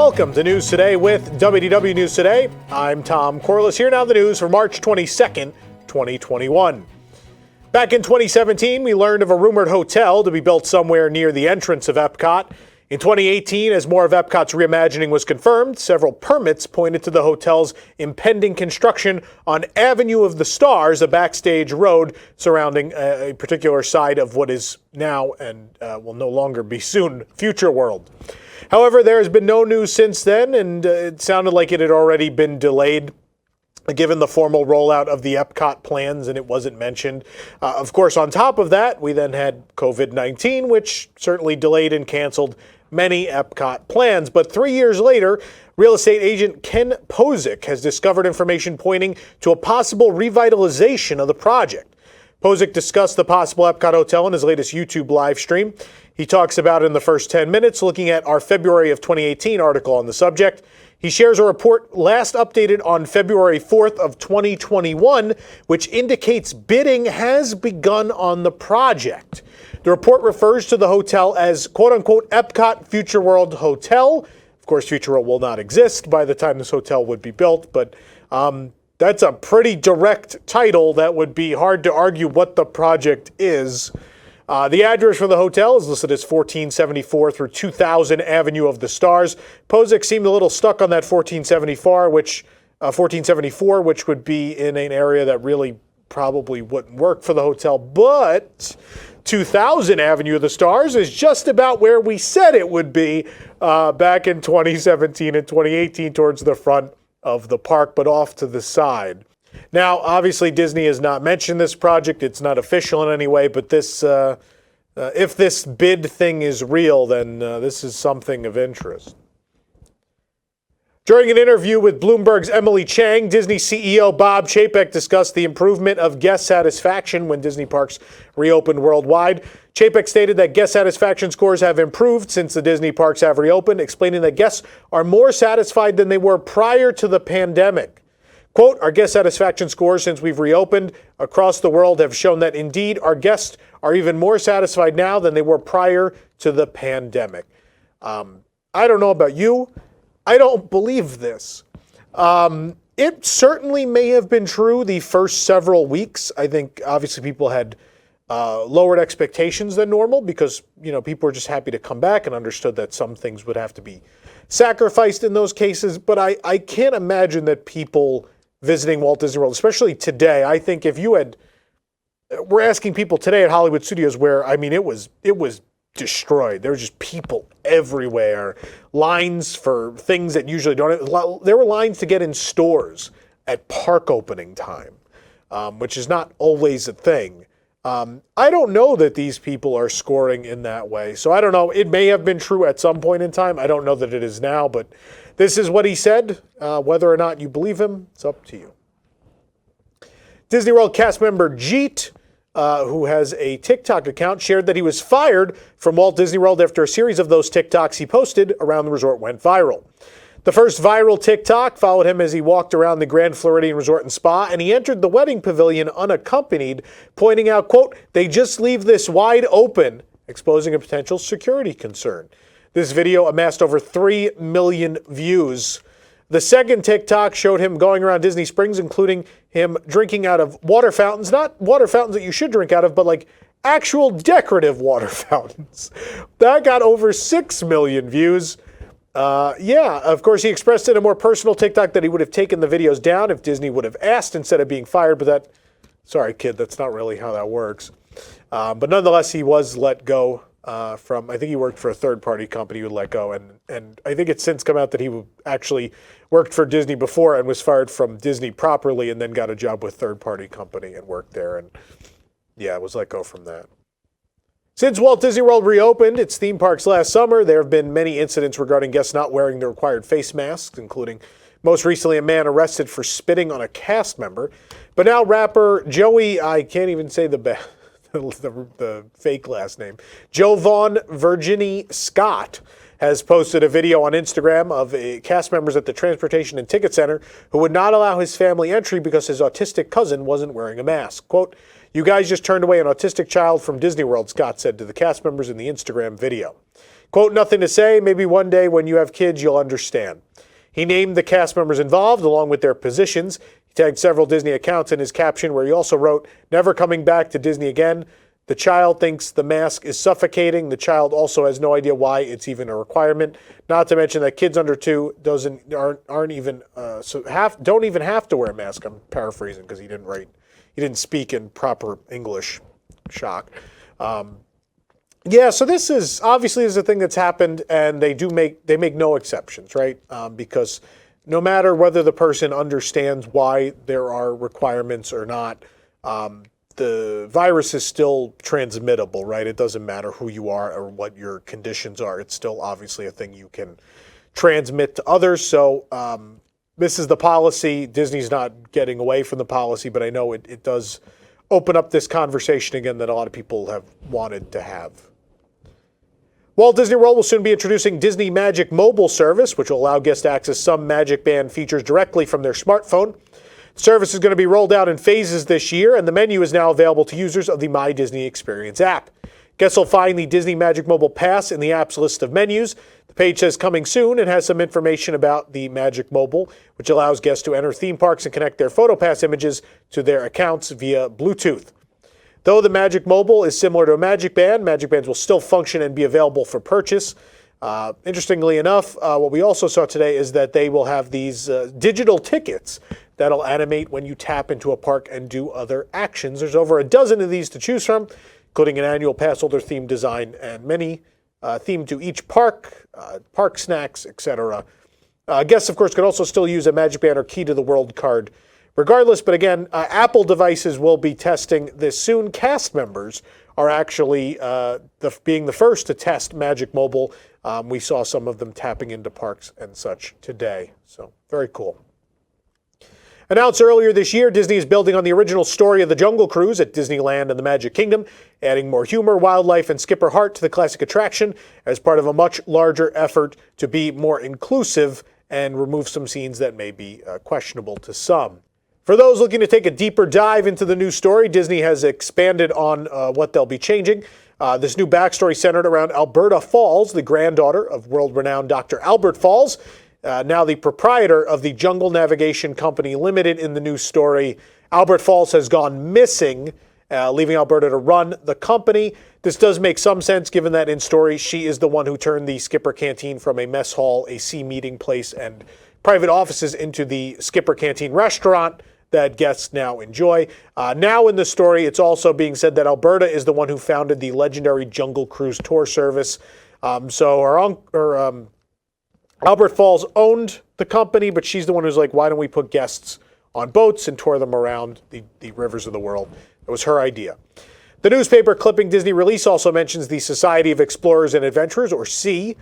Welcome to News Today with WDW News Today. I'm Tom Corliss. Here now the news for March 22nd, 2021. Back in 2017, we learned of a rumored hotel to be built somewhere near the entrance of Epcot. In 2018, as more of Epcot's reimagining was confirmed, several permits pointed to the hotel's impending construction on Avenue of the Stars, a backstage road surrounding a particular side of what is now and will no longer be soon Future World. However, there has been no news since then, and it sounded like it had already been delayed given the formal rollout of the Epcot plans, and it wasn't mentioned. Of course, on top of that, we then had COVID-19, which certainly delayed and canceled many Epcot plans. But 3 years later, real estate agent Ken Posick has discovered information pointing to a possible revitalization of the project. Posick discussed the possible Epcot hotel in his latest YouTube live stream. He talks about it in the first 10 minutes, looking at our February of 2018 article on the subject. He shares a report last updated on February 4th of 2021, which indicates bidding has begun on the project. The report refers to the hotel as quote-unquote Epcot Future World Hotel. Of course, Future World will not exist by the time this hotel would be built, but that's a pretty direct title that would be hard to argue what the project is. The address for the hotel is listed as 1474 through 2000 Avenue of the Stars. Posick seemed a little stuck on that 1474, which would be in an area that really probably wouldn't work for the hotel. But 2000 Avenue of the Stars is just about where we said it would be back in 2017 and 2018 towards the front of the park, but off to the side. Now, obviously, Disney has not mentioned this project. It's not official in any way, but this, if this bid thing is real, then this is something of interest. During an interview with Bloomberg's Emily Chang, Disney CEO Bob Chapek discussed the improvement of guest satisfaction when Disney parks reopened worldwide. Chapek stated that guest satisfaction scores have improved since the Disney parks have reopened, explaining that guests are more satisfied than they were prior to the pandemic. Quote, our guest satisfaction scores since we've reopened across the world have shown that indeed our guests are even more satisfied now than they were prior to the pandemic. I don't know about you. I don't believe this. It certainly may have been true the first several weeks. I think obviously people had lowered expectations than normal because, people were just happy to come back and understood that some things would have to be sacrificed in those cases. But I can't imagine that people visiting Walt Disney World, especially today, I think if you we're asking people today at Hollywood Studios where, it was destroyed. There were just people everywhere. Lines for things that usually don't. There were lines to get in stores at park opening time, which is not always a thing. I don't know that these people are scoring in that way. So I don't know. It may have been true at some point in time. I don't know that it is now, but this is what he said. Whether or not you believe him, it's up to you. Disney World cast member Jeet, who has a TikTok account, shared that he was fired from Walt Disney World after a series of those TikToks he posted around the resort went viral. The first viral TikTok followed him as he walked around the Grand Floridian Resort and Spa, and he entered the wedding pavilion unaccompanied, pointing out, quote, they just leave this wide open, exposing a potential security concern. This video amassed over 3 million views. The second TikTok showed him going around Disney Springs, including him drinking out of water fountains, not water fountains that you should drink out of, but like actual decorative water fountains. That got over 6 million views. Of course, he expressed in a more personal TikTok that he would have taken the videos down if Disney would have asked instead of being fired, but sorry, kid, that's not really how that works. But nonetheless, he was let go I think he worked for a third-party company who let go, and I think it's since come out that he actually worked for Disney before and was fired from Disney properly and then got a job with third-party company and worked there, and was let go from that. Since Walt Disney World reopened its theme parks last summer, there have been many incidents regarding guests not wearing the required face masks, including most recently a man arrested for spitting on a cast member. But now rapper Joey, I can't even say the fake last name, Jovan Virginie Scott, has posted a video on Instagram of cast members at the Transportation and Ticket Center who would not allow his family entry because his autistic cousin wasn't wearing a mask. Quote, you guys just turned away an autistic child from Disney World, Scott said to the cast members in the Instagram video. Quote, nothing to say. Maybe one day when you have kids, you'll understand. He named the cast members involved along with their positions. He tagged several Disney accounts in his caption where he also wrote, never coming back to Disney again. The child thinks the mask is suffocating. The child also has no idea why it's even a requirement. Not to mention that kids under 2 don't even have to wear a mask. I'm paraphrasing because he didn't speak in proper English. Shock. Yeah, so this is obviously a thing that's happened, and they make no exceptions, right? Because no matter whether the person understands why there are requirements or not, the virus is still transmittable, right? It doesn't matter who you are or what your conditions are. It's still obviously a thing you can transmit to others. So this is the policy. Disney's not getting away from the policy, but I know it does open up this conversation again that a lot of people have wanted to have. Walt Disney World will soon be introducing Disney MagicMobile service, which will allow guests to access some Magic Band features directly from their smartphone. The service is going to be rolled out in phases this year, and the menu is now available to users of the My Disney Experience app. Guests will find the Disney MagicMobile Pass in the app's list of menus. The page says coming soon and has some information about the MagicMobile, which allows guests to enter theme parks and connect their PhotoPass images to their accounts via Bluetooth. Though the MagicMobile is similar to a Magic Band, Magic Bands will still function and be available for purchase. Interestingly enough, what we also saw today is that they will have these digital tickets that'll animate when you tap into a park and do other actions. There's over a dozen of these to choose from, including an annual pass holder themed design and many themed to each park, park snacks, etc. Guests, of course, can also still use a Magic Band or Key to the World card regardless. But again, Apple devices will be testing this soon. Cast members are actually being the first to test MagicMobile. We saw some of them tapping into parks and such today. So very cool. Announced earlier this year, Disney is building on the original story of the Jungle Cruise at Disneyland and the Magic Kingdom, adding more humor, wildlife, and skipper heart to the classic attraction as part of a much larger effort to be more inclusive and remove some scenes that may be questionable to some. For those looking to take a deeper dive into the new story, Disney has expanded on what they'll be changing. This new backstory centered around Alberta Falls, the granddaughter of world-renowned Dr. Albert Falls, now the proprietor of the Jungle Navigation Company Limited. In the new story, Albert Falls has gone missing, leaving Alberta to run the company. This does make some sense given that in story, she is the one who turned the Skipper Canteen from a mess hall, a sea meeting place, and private offices into the Skipper Canteen restaurant that guests now enjoy. Now in the story, it's also being said that Alberta is the one who founded the legendary Jungle Cruise tour service. Albert Falls owned the company, but she's the one who's like, why don't we put guests on boats and tour them around the rivers of the world? It was her idea. The newspaper clipping Disney release also mentions the Society of Explorers and Adventurers, or SEA,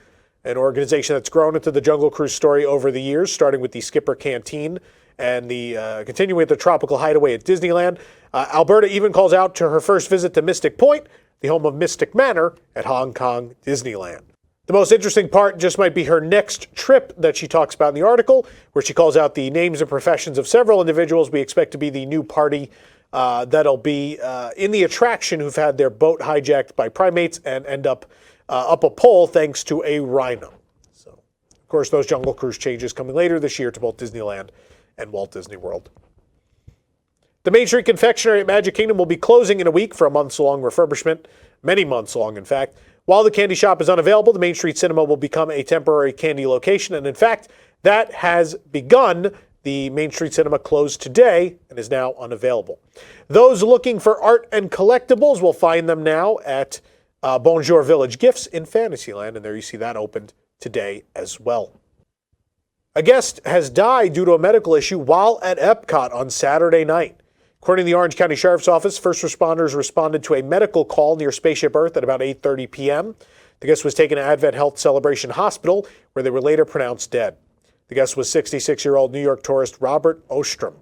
an organization that's grown into the Jungle Cruise story over the years, starting with the Skipper Canteen and the continuing with the Tropical Hideaway at Disneyland. Alberta even calls out to her first visit to Mystic Point, the home of Mystic Manor at Hong Kong Disneyland. The most interesting part just might be her next trip that she talks about in the article, where she calls out the names and professions of several individuals we expect to be the new party that'll be in the attraction who've had their boat hijacked by primates and end up a pole thanks to a rhino. So, of course, those Jungle Cruise changes coming later this year to both Disneyland and Walt Disney World. The Main Street Confectionery at Magic Kingdom will be closing in a week for a months-long refurbishment, many months long, in fact. While the candy shop is unavailable, the Main Street Cinema will become a temporary candy location, and in fact, that has begun. The Main Street Cinema closed today and is now unavailable. Those looking for art and collectibles will find them now at Bonjour Village Gifts in Fantasyland, and there you see that opened today as well. A guest has died due to a medical issue while at Epcot on Saturday night. According to the Orange County Sheriff's Office, first responders responded to a medical call near Spaceship Earth at about 8:30 p.m. The guest was taken to Advent Health Celebration Hospital, where they were later pronounced dead. The guest was 66-year-old New York tourist Robert Ostrom.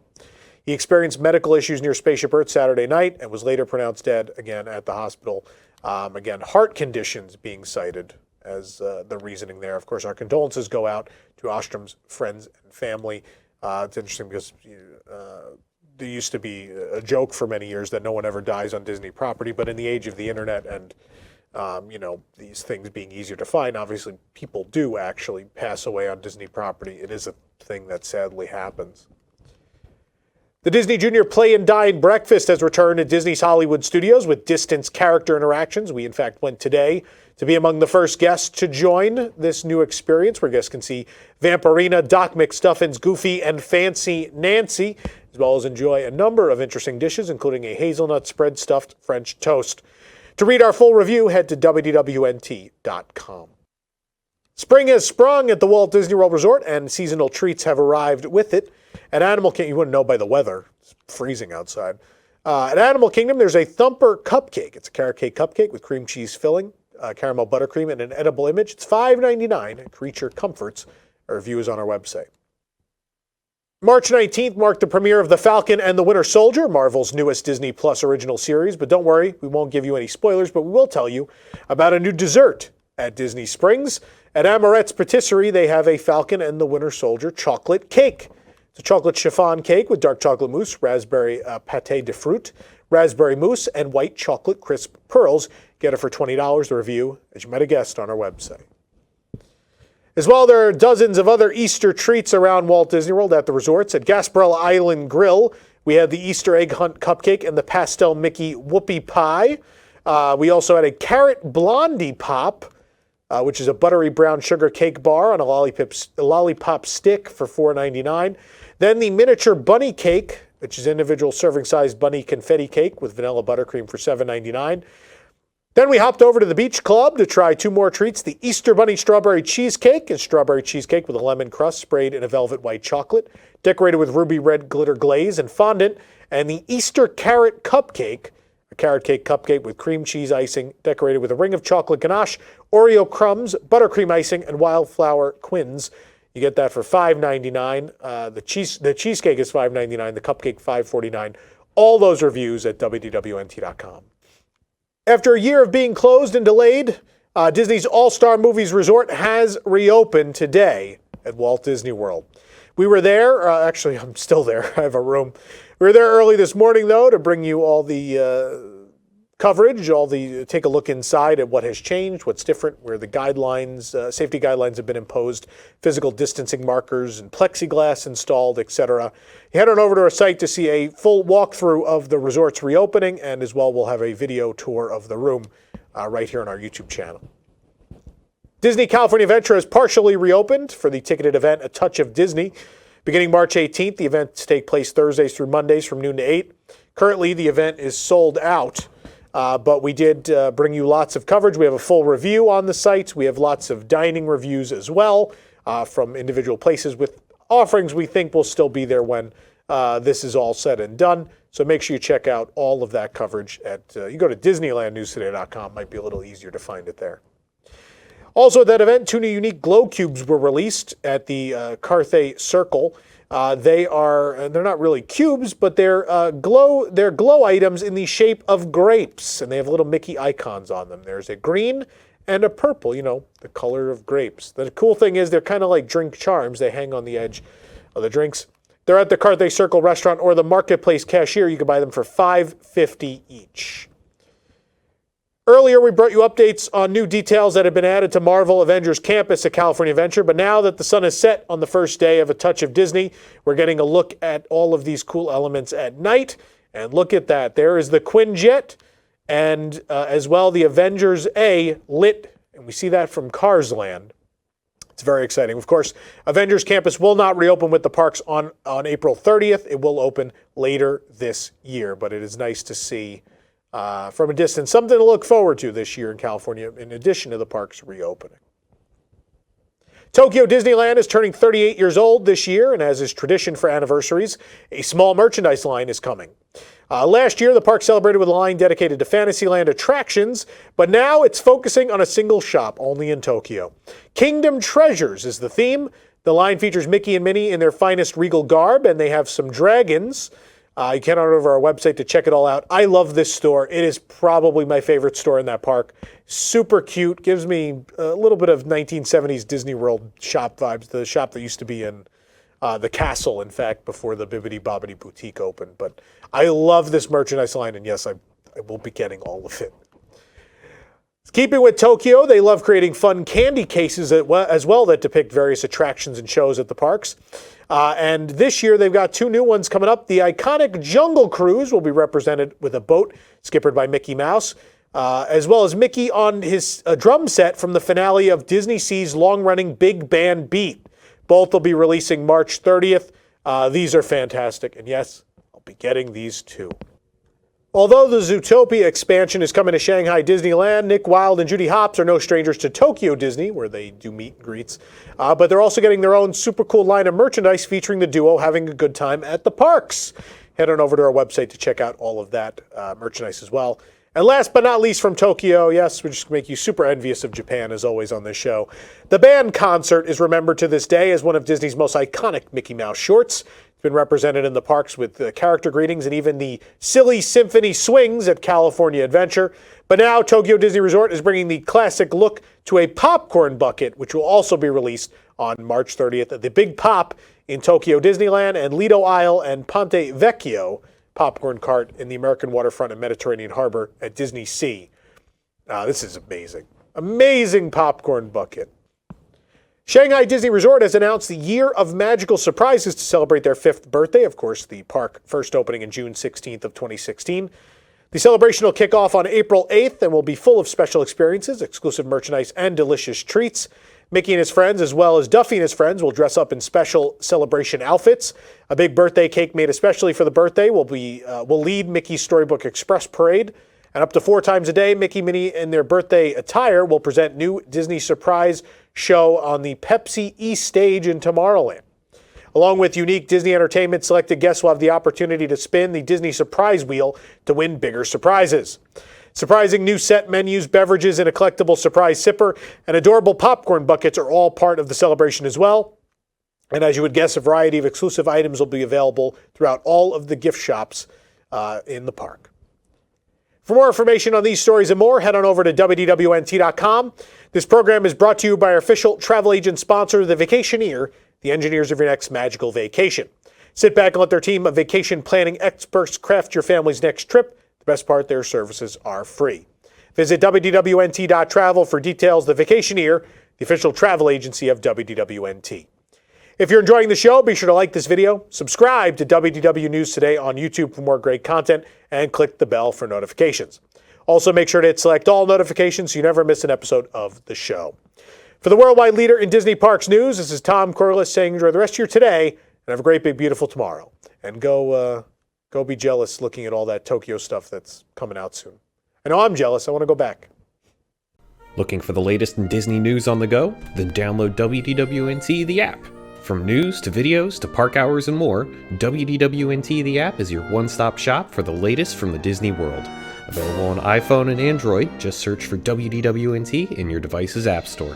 He experienced medical issues near Spaceship Earth Saturday night and was later pronounced dead again at the hospital. Again, heart conditions being cited as the reasoning there. Of course, our condolences go out to Ostrom's friends and family. It's interesting because there used to be a joke for many years that no one ever dies on Disney property, but in the age of the internet and these things being easier to find. Obviously, people do actually pass away on Disney property. It is a thing that sadly happens. The Disney Junior Play and Dine Breakfast has returned to Disney's Hollywood Studios with distance character interactions. We, in fact, went today to be among the first guests to join this new experience, where guests can see Vampirina, Doc McStuffins, Goofy, and Fancy Nancy, as well as enjoy a number of interesting dishes, including a hazelnut spread stuffed French toast. To read our full review, head to WDWNT.com. Spring has sprung at the Walt Disney World Resort, and seasonal treats have arrived with it. At Animal Kingdom, you wouldn't know by the weather. It's freezing outside. At Animal Kingdom, there's a Thumper cupcake. It's a carrot cake cupcake with cream cheese filling, caramel buttercream, and an edible image. It's $5.99. Creature Comforts. Our review is on our website. March 19th marked the premiere of The Falcon and the Winter Soldier, Marvel's newest Disney Plus original series. But don't worry, we won't give you any spoilers, but we will tell you about a new dessert at Disney Springs. At Amorette's Patisserie, they have a Falcon and the Winter Soldier chocolate cake. It's a chocolate chiffon cake with dark chocolate mousse, raspberry pâté de fruit, raspberry mousse, and white chocolate crisp pearls. Get it for $20. The review, as you might have guessed, on our website. As well, there are dozens of other Easter treats around Walt Disney World at the resorts. At Gasparilla Island Grill, we had the Easter egg hunt cupcake and the pastel Mickey whoopie pie. We also had a carrot blondie pop, which is a buttery brown sugar cake bar on a lollipop stick for $4.99. Then the miniature bunny cake, which is individual serving-sized bunny confetti cake with vanilla buttercream for $7.99. Then we hopped over to the Beach Club to try two more treats. The Easter Bunny Strawberry Cheesecake is strawberry cheesecake with a lemon crust sprayed in a velvet white chocolate, decorated with ruby red glitter glaze and fondant. And the Easter Carrot Cupcake, a carrot cake cupcake with cream cheese icing, decorated with a ring of chocolate ganache, Oreo crumbs, buttercream icing, and wildflower quins. You get that for $5.99. The cheesecake is $5.99. The cupcake $5.49. All those reviews at WDWNT.com. After a year of being closed and delayed, Disney's All-Star Movies Resort has reopened today at Walt Disney World. We were there. Actually, I'm still there. I have a room. We were there early this morning, though, to bring you all the coverage, take a look inside at what has changed, what's different, where the guidelines, safety guidelines have been imposed, physical distancing markers and plexiglass installed, etc. Head on over to our site to see a full walkthrough of the resort's reopening, and as well we'll have a video tour of the room right here on our YouTube channel. Disney California Adventure has partially reopened for the ticketed event A Touch of Disney. Beginning March 18th, the events take place Thursdays through Mondays from noon to 8. Currently, the event is sold out. But we did bring you lots of coverage. We have a full review on the site. We have lots of dining reviews as well from individual places with offerings we think will still be there when this is all said and done. So make sure you check out all of that coverage at, you go to DisneylandNewsToday.com. Might be a little easier to find it there. Also at that event, 2 new unique glow cubes were released at the Carthay Circle. They're not really cubes, but they're glow items in the shape of grapes, and they have little Mickey icons on them. There's a green and a purple, the color of grapes. The cool thing is they're kind of like drink charms. They hang on the edge of the drinks. They're at the Carthay Circle restaurant or the Marketplace cashier. You can buy them for $5.50 each. Earlier, we brought you updates on new details that have been added to Marvel Avengers Campus at California Adventure, but now that the sun is set on the first day of A Touch of Disney, we're getting a look at all of these cool elements at night. And look at that. There is the Quinjet and as well the Avengers A lit, and we see that from Cars Land. It's very exciting. Of course, Avengers Campus will not reopen with the parks on April 30th. It will open later this year, but it is nice to see from a distance, something to look forward to this year in California, in addition to the parks reopening. Tokyo Disneyland is turning 38 years old this year, and as is tradition for anniversaries, a small merchandise line is coming. Last year, the park celebrated with a line dedicated to Fantasyland attractions, but now it's focusing on a single shop only in Tokyo. Kingdom Treasures is the theme. The line features Mickey and Minnie in their finest regal garb, and they have some dragons. You can head on over to our website to check it all out. I love this store. It is probably my favorite store in that park. Super cute. Gives me a little bit of 1970s Disney World shop vibes. The shop that used to be in the castle, in fact, before the Bibbidi Bobbidi Boutique opened. But I love this merchandise line, and yes, I will be getting all of it. Keeping with Tokyo, they love creating fun candy cases as well that depict various attractions and shows at the parks. And this year, they've got 2 new ones coming up. The iconic Jungle Cruise will be represented with a boat skippered by Mickey Mouse, as well as Mickey on his drum set from the finale of Disney Sea's long-running Big Band Beat. Both will be releasing March 30th. These are fantastic. And yes, I'll be getting these too. Although the Zootopia expansion is coming to Shanghai Disneyland, Nick Wilde and Judy Hopps are no strangers to Tokyo Disney, where they do meet and greets. But they're also getting their own super cool line of merchandise featuring the duo having a good time at the parks. Head on over to our website to check out all of that merchandise as well. And last but not least from Tokyo, yes, we just make you super envious of Japan as always on this show. The band concert is remembered to this day as one of Disney's most iconic Mickey Mouse shorts. It's been represented in the parks with character greetings and even the silly symphony swings at California Adventure. But now Tokyo Disney Resort is bringing the classic look to a popcorn bucket, which will also be released on March 30th at the Big Pop in Tokyo Disneyland and Lido Isle and Ponte Vecchio popcorn cart in the American waterfront and Mediterranean harbor at Disney Sea. This is amazing. Amazing popcorn bucket. Shanghai Disney Resort has announced the Year of Magical Surprises to celebrate their 5th birthday. Of course, the park first opening in June 16th of 2016. The celebration will kick off on April 8th and will be full of special experiences, exclusive merchandise, and delicious treats. Mickey and his friends, as well as Duffy and his friends, will dress up in special celebration outfits. A big birthday cake made especially for the birthday will lead Mickey's Storybook Express Parade. And up to 4 times a day, Mickey, Minnie, in their birthday attire will present new Disney surprise show on the Pepsi East stage in Tomorrowland. Along with unique Disney entertainment, selected guests will have the opportunity to spin the Disney Surprise Wheel to win bigger surprises. Surprising new set menus, beverages, and a collectible surprise sipper, and adorable popcorn buckets are all part of the celebration as well. And as you would guess, a variety of exclusive items will be available throughout all of the gift shops in the park. For more information on these stories and more, head on over to WDWNT.com. This program is brought to you by our official travel agent sponsor, The Vacationeer, the engineers of your next magical vacation. Sit back and let their team of vacation planning experts craft your family's next trip. The best part, their services are free. Visit WDWNT.travel for details. The Vacationeer, the official travel agency of WDWNT. If you're enjoying the show, be sure to like this video, subscribe to WDW News Today on YouTube for more great content, and click the bell for notifications. Also, make sure to hit select all notifications so you never miss an episode of the show. For the worldwide leader in Disney Parks news, this is Tom Corliss saying enjoy the rest of your today and have a great, big, beautiful tomorrow. And go be jealous looking at all that Tokyo stuff that's coming out soon. I know I'm jealous. I want to go back. Looking for the latest in Disney news on the go? Then download WDWNT, the app. From news to videos to park hours and more, WDWNT, the app, is your one-stop shop for the latest from the Disney world. Available on iPhone and Android, just search for WDWNT in your device's app store.